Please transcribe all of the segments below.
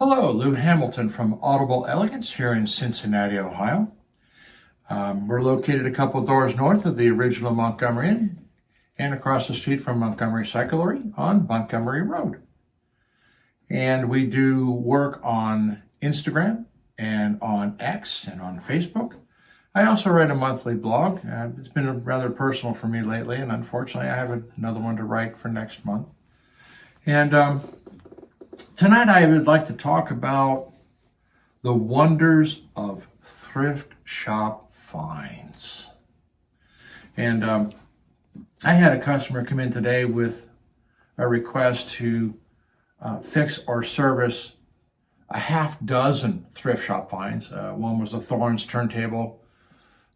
Hello, Lou Hamilton from Audible Elegance here in Cincinnati, Ohio. We're located a couple doors north of the original Montgomery Inn and across the street from Montgomery Cyclery on Montgomery Road. And we do work on Instagram and on X and on Facebook. I also write a monthly blog. It's been rather personal for me lately, and unfortunately I have another one to write for next month. And tonight I would like to talk about the wonders of thrift shop finds. And I had a customer come in today with a request to fix or service a half dozen thrift shop finds. One was a Thorns turntable.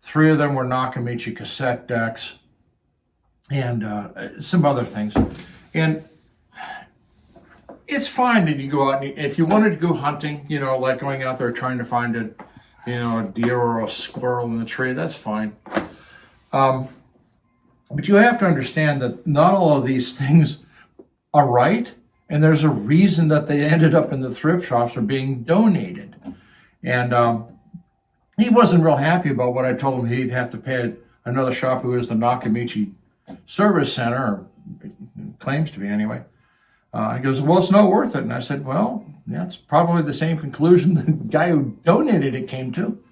3 of them were Nakamichi cassette decks and some other things. And it's fine that you go out and if you wanted to go hunting, like going out there trying to find a deer or a squirrel in the tree, that's fine. But you have to understand that not all of these things are right, and there's a reason that they ended up in the thrift shops or being donated. And he wasn't real happy about what I told him he'd have to pay another shop who is the Nakamichi Service Center, or claims to be anyway. He goes, well, it's not worth it. And I said, well, that's probably the same conclusion the guy who donated it came to.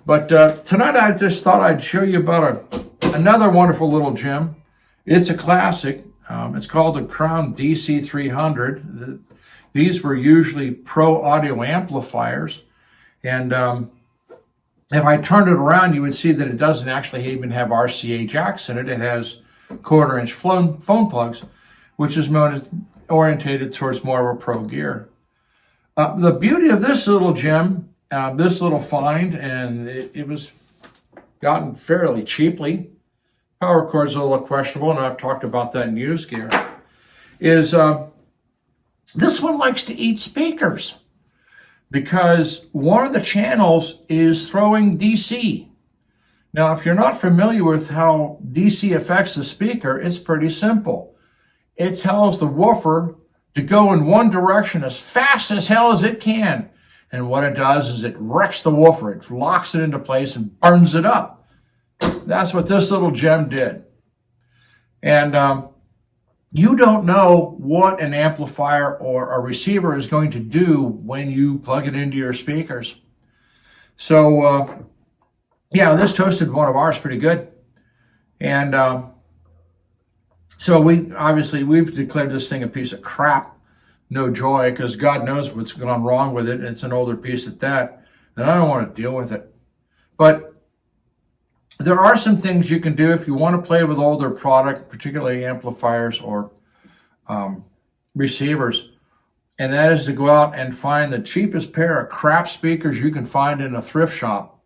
But tonight I just thought I'd show you about another wonderful little gem. It's a classic. It's called the Crown DC300. These were usually pro audio amplifiers. And if I turned it around, you would see that it doesn't actually even have RCA jacks in it. It has 1/4-inch phone plugs, which is orientated towards more of a pro gear. The beauty of this little gem, this little find, and it was gotten fairly cheaply. Power cord's a little questionable, and I've talked about that in used gear, is this one likes to eat speakers because one of the channels is throwing DC. Now, if you're not familiar with how DC affects the speaker, it's pretty simple. It tells the woofer to go in one direction as fast as hell as it can. And what it does is it wrecks the woofer. It locks it into place and burns it up. That's what this little gem did. And you don't know what an amplifier or a receiver is going to do when you plug it into your speakers. So, yeah, this toasted one of ours pretty good. And so we've declared this thing a piece of crap. No joy, because God knows what's gone wrong with it. It's an older piece at that, and I don't want to deal with it. But there are some things you can do if you want to play with older product, particularly amplifiers or receivers, and that is to go out and find the cheapest pair of crap speakers you can find in a thrift shop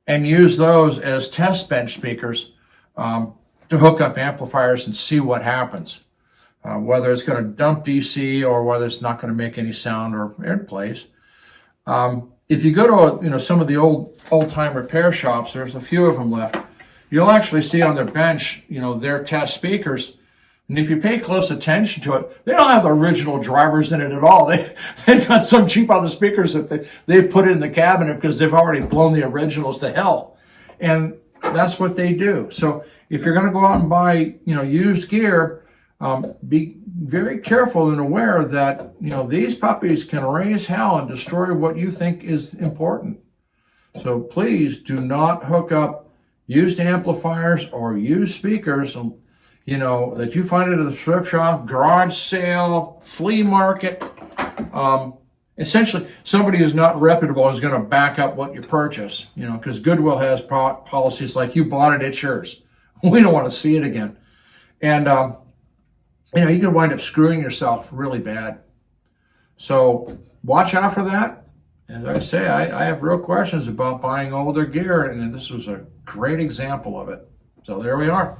and use those as test bench speakers to hook up amplifiers and see what happens. Whether it's going to dump DC or whether it's not going to make any sound or it plays. If you go to some of the old-time repair shops, there's a few of them left. You'll actually see on their bench, their test speakers. And if you pay close attention to it, they don't have the original drivers in it at all. They've got some cheap other speakers that they've put in the cabinet because they've already blown the originals to hell. And that's what they do. So if you're going to go out and buy, used gear, be very careful and aware that, these puppies can raise hell and destroy what you think is important. So please do not hook up used amplifiers or used speakers, that you find at a thrift shop, garage sale, flea market. Essentially, somebody who's not reputable is going to back up what you purchase, because Goodwill has policies like, you bought it, it's yours. We don't want to see it again. And, you can wind up screwing yourself really bad. So watch out for that. As I say, I have real questions about buying older gear, and this was a great example of it. So there we are.